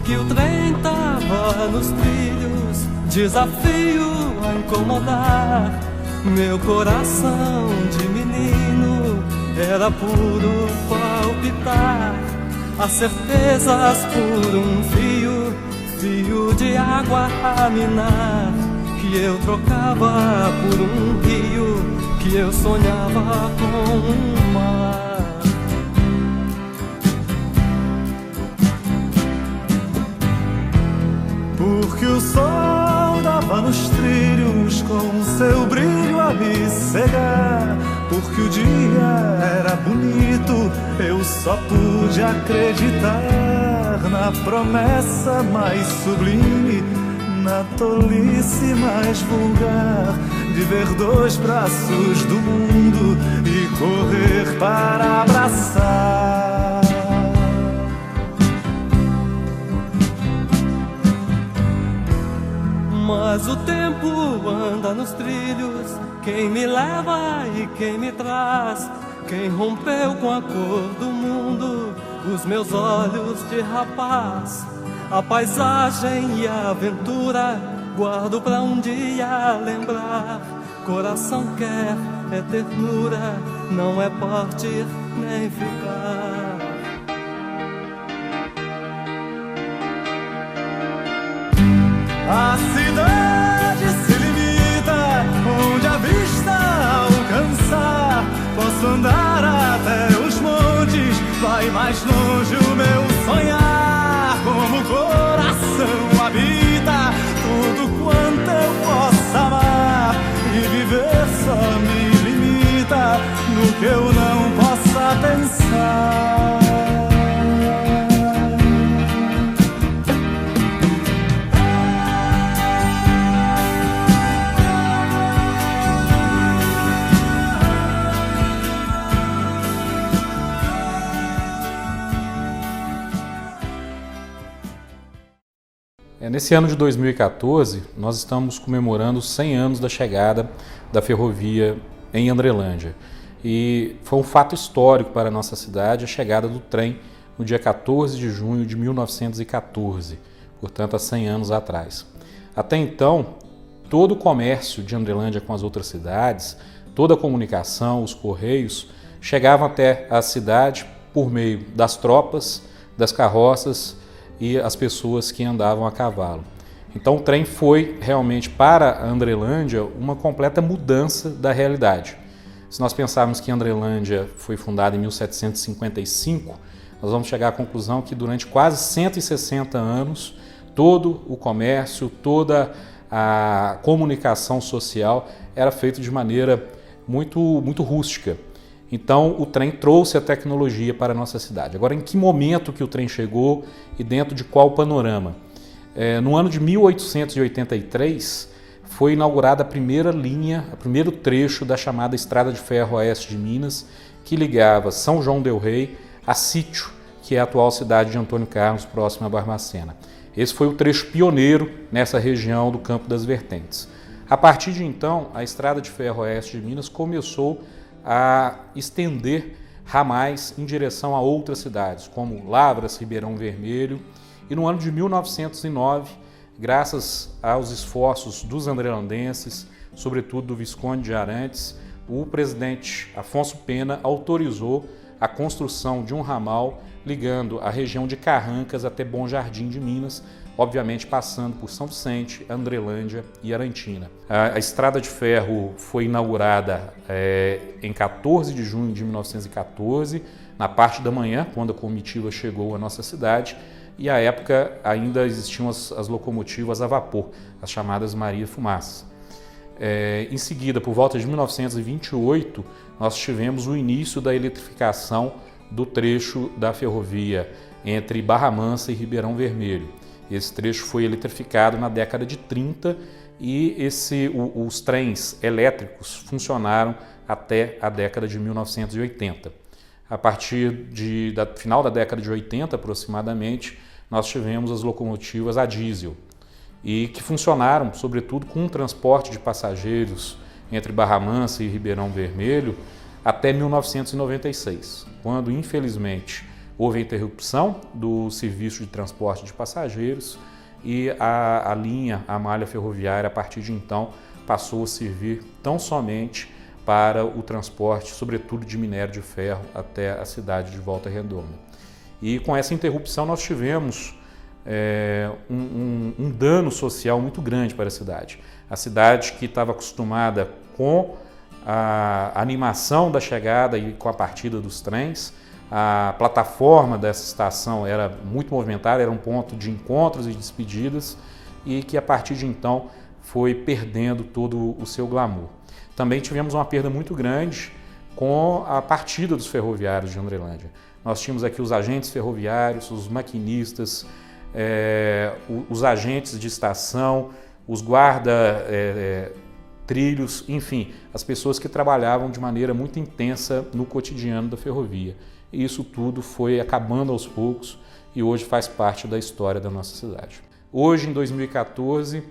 que o trem tava nos trilhos, desafio a incomodar. Meu coração de menino era puro palpitar, as certezas por um fio, fio de água a minar, que eu trocava por um rio, que eu sonhava com um mar. Porque o sol dava nos trilhos com seu brilho a me cegar. Porque o dia era bonito, eu só pude acreditar na promessa mais sublime, na tolice mais vulgar, de ver dois braços do mundo e correr para abraçar. Mas o tempo anda nos trilhos, quem me leva e quem me traz, quem rompeu com a cor do mundo os meus olhos de rapaz. A paisagem e a aventura guardo pra um dia lembrar. Coração quer é ternura, não é partir nem ficar. A cidade se limita onde a vista alcançar. Posso andar até os montes, vai mais longe o meu sonhar. Como o coração habita tudo quanto eu possa amar, e viver só me limita no que eu não possa pensar. Nesse ano de 2014, nós estamos comemorando os 100 anos da chegada da ferrovia em Andrelândia. E foi um fato histórico para a nossa cidade a chegada do trem no dia 14 de junho de 1914, portanto há 100 anos atrás. Até então, todo o comércio de Andrelândia com as outras cidades, toda a comunicação, os correios, chegavam até a cidade por meio das tropas, das carroças e as pessoas que andavam a cavalo. Então o trem foi realmente para Andrelândia uma completa mudança da realidade. Se nós pensarmos que Andrelândia foi fundada em 1755, nós vamos chegar à conclusão que durante quase 160 anos todo o comércio, toda a comunicação social era feito de maneira muito rústica. Então o trem trouxe a tecnologia para a nossa cidade. Agora, em que momento que o trem chegou e dentro de qual panorama? No ano de 1883 foi inaugurada a primeira linha, o primeiro trecho da chamada Estrada de Ferro Oeste de Minas, que ligava São João del Rei a Sítio, que é a atual cidade de Antônio Carlos, próxima a Barbacena. Esse foi o trecho pioneiro nessa região do Campo das Vertentes. A partir de então, a Estrada de Ferro Oeste de Minas começou a estender ramais em direção a outras cidades, como Lavras, Ribeirão Vermelho, e no ano de 1909, graças aos esforços dos andrelandenses, sobretudo do Visconde de Arantes, o presidente Afonso Pena autorizou a construção de um ramal ligando a região de Carrancas até Bom Jardim de Minas, obviamente passando por São Vicente, Andrelândia e Arantina. A estrada de ferro foi inaugurada em 14 de junho de 1914, na parte da manhã, quando a comitiva chegou à nossa cidade, e à época ainda existiam as locomotivas a vapor, as chamadas Maria Fumaça. Em seguida, por volta de 1928, nós tivemos o início da eletrificação do trecho da ferrovia entre Barra Mansa e Ribeirão Vermelho. Esse trecho foi eletrificado na década de 30 e os trens elétricos funcionaram até a década de 1980. A partir do final da década de 80, aproximadamente, nós tivemos as locomotivas a diesel e que funcionaram, sobretudo, com o transporte de passageiros entre Barra Mansa e Ribeirão Vermelho até 1996, quando, infelizmente, houve a interrupção do serviço de transporte de passageiros e a linha, a malha ferroviária, a partir de então, passou a servir tão somente para o transporte, sobretudo de minério de ferro, até a cidade de Volta Redonda. E com essa interrupção nós tivemos um dano social muito grande para a cidade. A cidade que estava acostumada com a animação da chegada e com a partida dos trens, a plataforma dessa estação era muito movimentada, era um ponto de encontros e despedidas, e que a partir de então foi perdendo todo o seu glamour. Também tivemos uma perda muito grande com a partida dos ferroviários de Andrelândia. Nós tínhamos aqui os agentes ferroviários, os maquinistas, os agentes de estação, os guarda-trilhos, enfim, as pessoas que trabalhavam de maneira muito intensa no cotidiano da ferrovia. E isso tudo foi acabando aos poucos e hoje faz parte da história da nossa cidade. Hoje, em 2014,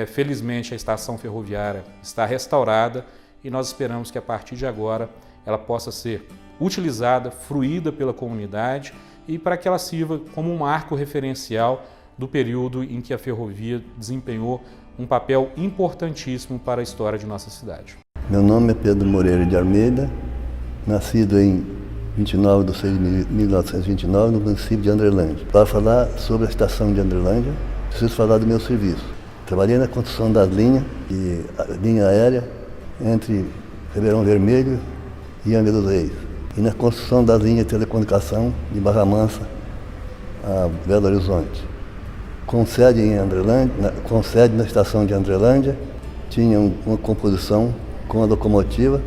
felizmente a estação ferroviária está restaurada e nós esperamos que a partir de agora ela possa ser utilizada, fruída pela comunidade e para que ela sirva como um marco referencial do período em que a ferrovia desempenhou um papel importantíssimo para a história de nossa cidade. Meu nome é Pedro Moreira de Almeida, nascido em 29 de 6 de 1929, no município de Andrelândia. Para falar sobre a estação de Andrelândia, preciso falar do meu serviço. Trabalhei na construção das linhas, linha aérea entre Ribeirão Vermelho e Angra dos Reis. E na construção das linhas de telecomunicação de Barra Mansa a Belo Horizonte. Com sede em Andrelândia, com sede na estação de Andrelândia, tinha uma composição com a locomotiva,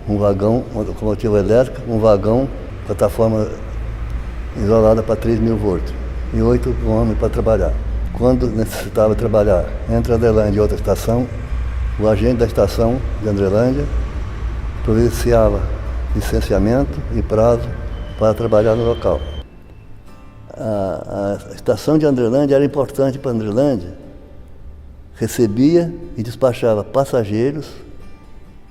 um vagão, uma locomotiva elétrica, um vagão, plataforma isolada para 3.000 volts e 8 homens para trabalhar. Quando necessitava trabalhar entre Andrelândia e outra estação, o agente da estação de Andrelândia providenciava licenciamento e prazo para trabalhar no local. A estação de Andrelândia era importante para Andrelândia, recebia e despachava passageiros,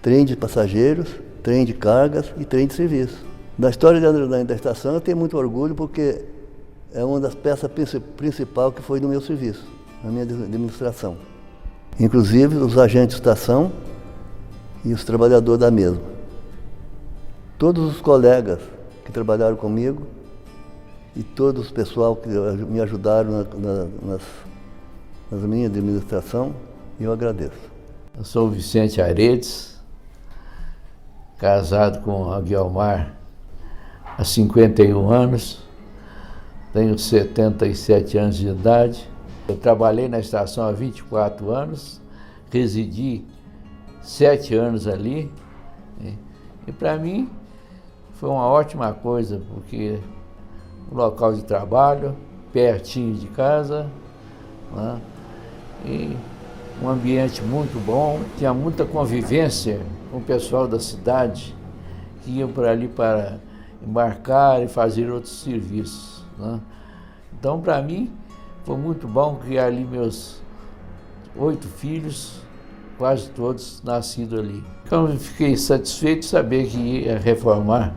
trem de passageiros, trem de cargas e trem de serviço. Da história de Andrelândia da estação eu tenho muito orgulho porque é uma das peças principais que foi no meu serviço, na minha administração. Inclusive os agentes de estação e os trabalhadores da mesma. Todos os colegas que trabalharam comigo e todo o pessoal que me ajudaram nas minhas administração, eu agradeço. Eu sou o Vicente Aredes, casado com a Guiomar há 51 anos, tenho 77 anos de idade. Eu trabalhei na estação há 24 anos, residi 7 anos ali, e para mim foi uma ótima coisa, porque o local de trabalho, pertinho de casa, né? E um ambiente muito bom, tinha muita convivência com o pessoal da cidade, que iam por ali para embarcar e fazer outros serviços, né? Então, para mim, foi muito bom criar ali meus 8 filhos, quase todos nascidos ali. Então, eu fiquei satisfeito de saber que ia reformar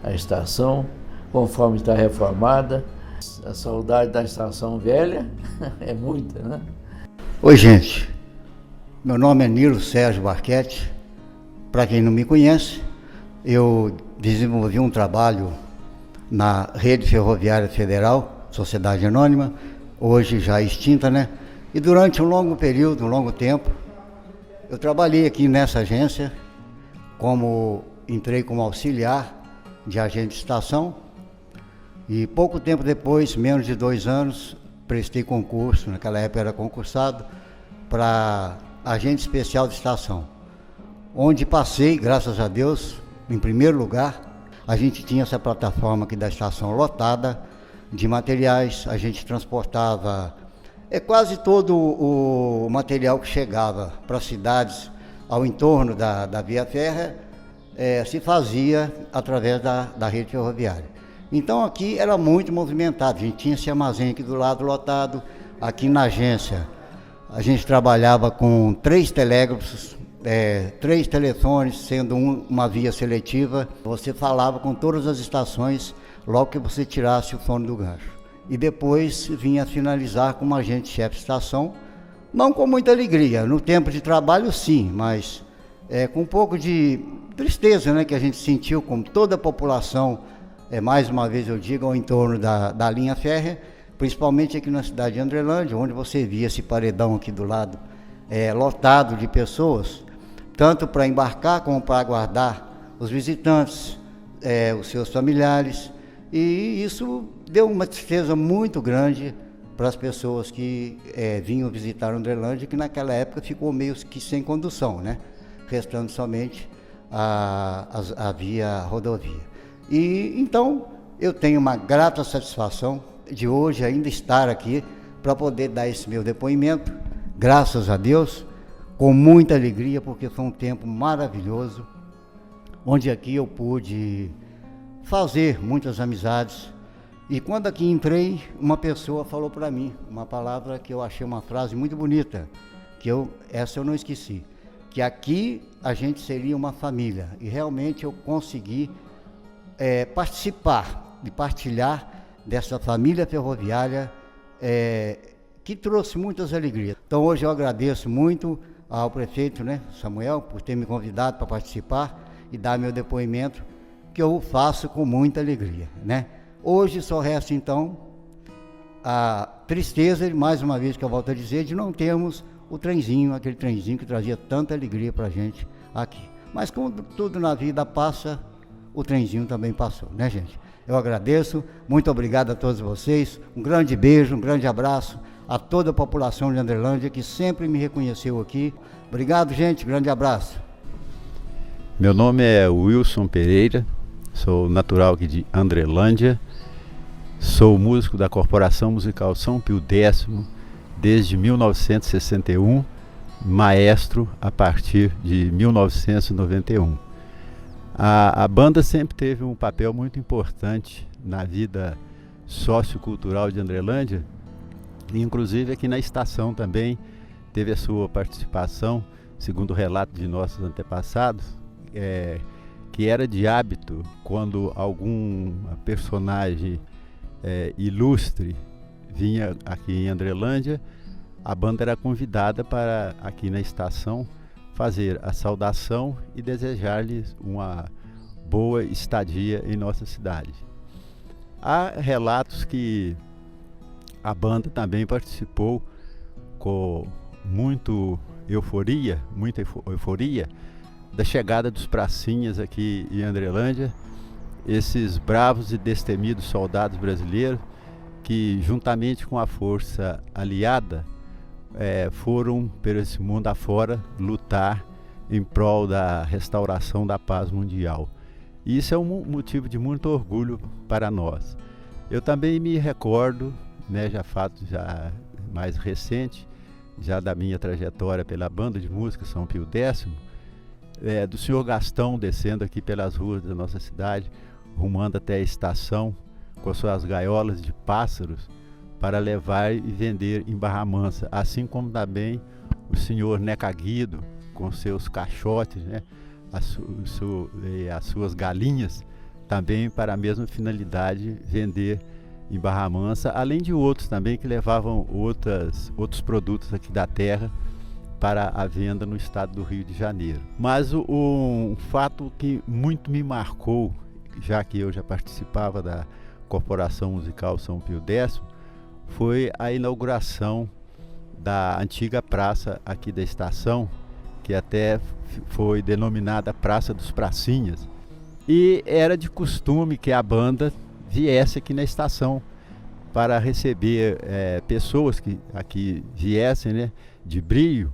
a estação, conforme está reformada. A saudade da estação velha é muita, né? Oi, gente. Meu nome é Nilo Sérgio Barquete. Para quem não me conhece, eu desenvolvi um trabalho na Rede Ferroviária Federal, Sociedade Anônima, hoje já extinta, né? E durante um longo período, um longo tempo, eu trabalhei aqui nessa agência, entrei como auxiliar de agente de estação, e pouco tempo depois, menos de 2 anos, prestei concurso, naquela época era concursado, para agente especial de estação, onde passei, graças a Deus, em primeiro lugar. A gente tinha essa plataforma aqui da estação lotada de materiais, a gente transportava quase todo o material que chegava para as cidades ao entorno da via férrea, se fazia através da rede ferroviária. Então aqui era muito movimentado, a gente tinha esse armazém aqui do lado lotado. Aqui na agência a gente trabalhava com 3 telégrafos, 3 telefones, sendo uma via seletiva. Você falava com todas as estações logo que você tirasse o fone do gancho. E depois vinha finalizar como agente-chefe de estação, não com muita alegria, no tempo de trabalho sim, mas com um pouco de tristeza, né, que a gente sentiu, como toda a população, mais uma vez eu digo, ao entorno da linha férrea, principalmente aqui na cidade de Andrelândia, onde você via esse paredão aqui do lado, lotado de pessoas, tanto para embarcar como para aguardar os visitantes, os seus familiares, e isso deu uma tristeza muito grande para as pessoas que vinham visitar Andrelândia, que naquela época ficou meio que sem condução, né? Restando somente a via rodovia. E então eu tenho uma grata satisfação de hoje ainda estar aqui para poder dar esse meu depoimento, graças a Deus, com muita alegria, porque foi um tempo maravilhoso, onde aqui eu pude fazer muitas amizades. E quando aqui entrei, uma pessoa falou para mim uma palavra que eu achei uma frase muito bonita, essa eu não esqueci, que aqui a gente seria uma família. E realmente eu consegui participar e partilhar dessa família ferroviária que trouxe muitas alegrias. Então hoje eu agradeço muito ao prefeito, né, Samuel, por ter me convidado para participar e dar meu depoimento, que eu faço com muita alegria, né? Hoje só resta então a tristeza, mais uma vez que eu volto a dizer, de não termos o trenzinho, aquele trenzinho que trazia tanta alegria para a gente aqui. Mas como tudo na vida passa, o trenzinho também passou, né, gente? Eu agradeço, muito obrigado a todos vocês, um grande beijo, um grande abraço a toda a população de Andrelândia que sempre me reconheceu aqui. Obrigado, gente, grande abraço. Meu nome é Wilson Pereira, sou natural aqui de Andrelândia, sou músico da Corporação Musical São Pio X desde 1961, maestro a partir de 1991. A banda sempre teve um papel muito importante na vida sociocultural de Andrelândia, inclusive aqui na estação também teve a sua participação, segundo o relato de nossos antepassados, que era de hábito quando algum personagem ilustre vinha aqui em Andrelândia, a banda era convidada para aqui na estação fazer a saudação e desejar-lhes uma boa estadia em nossa cidade. Há relatos que a banda também participou com muita euforia da chegada dos pracinhas aqui em Andrelândia, esses bravos e destemidos soldados brasileiros que, juntamente com a força aliada, foram por esse mundo afora lutar em prol da restauração da paz mundial. E isso é um motivo de muito orgulho para nós. Eu também me recordo, né, fato mais recente, já da minha trajetória pela banda de música São Pio X, do senhor Gastão descendo aqui pelas ruas da nossa cidade, rumando até a estação com suas gaiolas de pássaros para levar e vender em Barra Mansa, assim como também o senhor Neca Guido com seus caixotes, né, as suas galinhas, também para a mesma finalidade, vender em Barra Mansa, além de outros também que levavam outros produtos aqui da terra para a venda no estado do Rio de Janeiro. Mas um fato que muito me marcou, já que eu já participava da Corporação Musical São Pio X, foi a inauguração da antiga praça aqui da estação, que até foi denominada Praça dos Pracinhas. E era de costume que a banda viesse aqui na estação para receber pessoas que aqui viessem, né, de brio.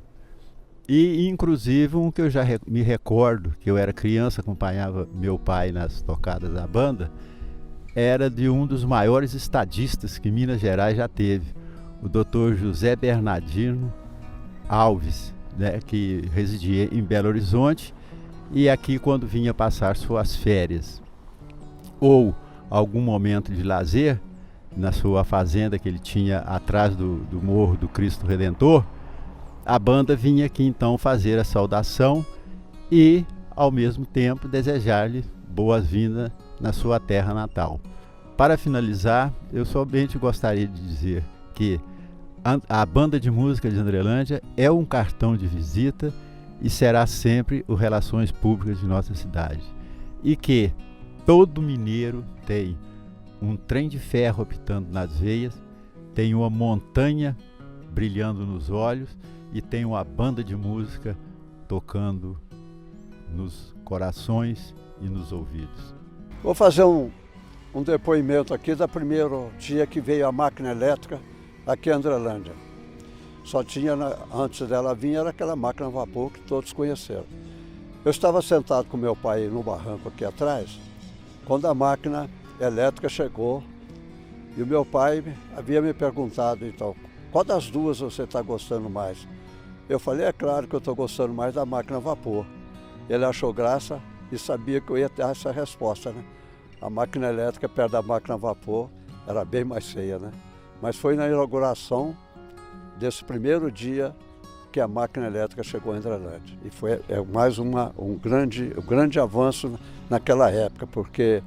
E inclusive um que eu já me recordo, que eu era criança, acompanhava meu pai nas tocadas da banda, era de um dos maiores estadistas que Minas Gerais já teve, o Dr. José Bernardino Alves, né, que residia em Belo Horizonte, e aqui quando vinha passar suas férias ou algum momento de lazer na sua fazenda que ele tinha atrás do Morro do Cristo Redentor, a banda vinha aqui então fazer a saudação e ao mesmo tempo desejar-lhe boas-vindas na sua terra natal. Para finalizar, eu somente gostaria de dizer que a Banda de Música de Andrelândia é um cartão de visita e será sempre o Relações Públicas de nossa cidade. E que todo mineiro tem um trem de ferro apitando nas veias, tem uma montanha brilhando nos olhos e tem uma banda de música tocando nos corações e nos ouvidos. Vou fazer um depoimento aqui do primeiro dia que veio a máquina elétrica aqui em Andrelândia. Só tinha, antes dela vir, era aquela máquina a vapor que todos conheceram. Eu estava sentado com meu pai no barranco aqui atrás, quando a máquina elétrica chegou, e o meu pai havia me perguntado, então, qual das duas você está gostando mais? Eu falei, é claro que eu estou gostando mais da máquina a vapor. Ele achou graça e sabia que eu ia ter essa resposta, né? A máquina elétrica perto da máquina a vapor era bem mais feia, né? Mas foi na inauguração desse primeiro dia que a máquina elétrica chegou em Andrelândia. E foi mais um grande avanço naquela época, porque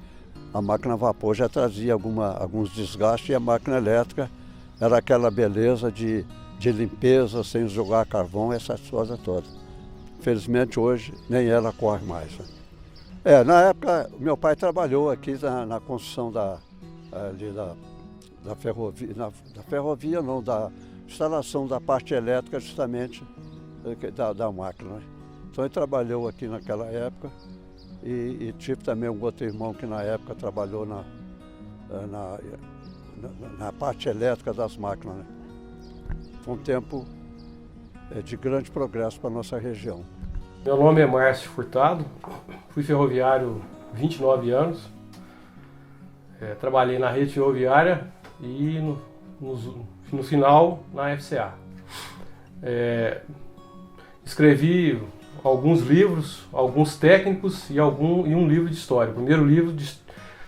a máquina a vapor já trazia alguns desgastes e a máquina elétrica era aquela beleza de limpeza, sem jogar carvão, essas coisas todas. Felizmente hoje nem ela corre mais, né? Na época, meu pai trabalhou aqui na construção da ferrovia, da ferrovia não, da instalação da parte elétrica justamente da máquina, né? Então ele trabalhou aqui naquela época e tive também um outro irmão que na época trabalhou na parte elétrica das máquinas, né? Foi um tempo de grande progresso para a nossa região. Meu nome é Márcio Furtado, fui ferroviário 29 anos, trabalhei na rede ferroviária e no final na FCA. Escrevi alguns livros, alguns técnicos e um livro de história. O primeiro livro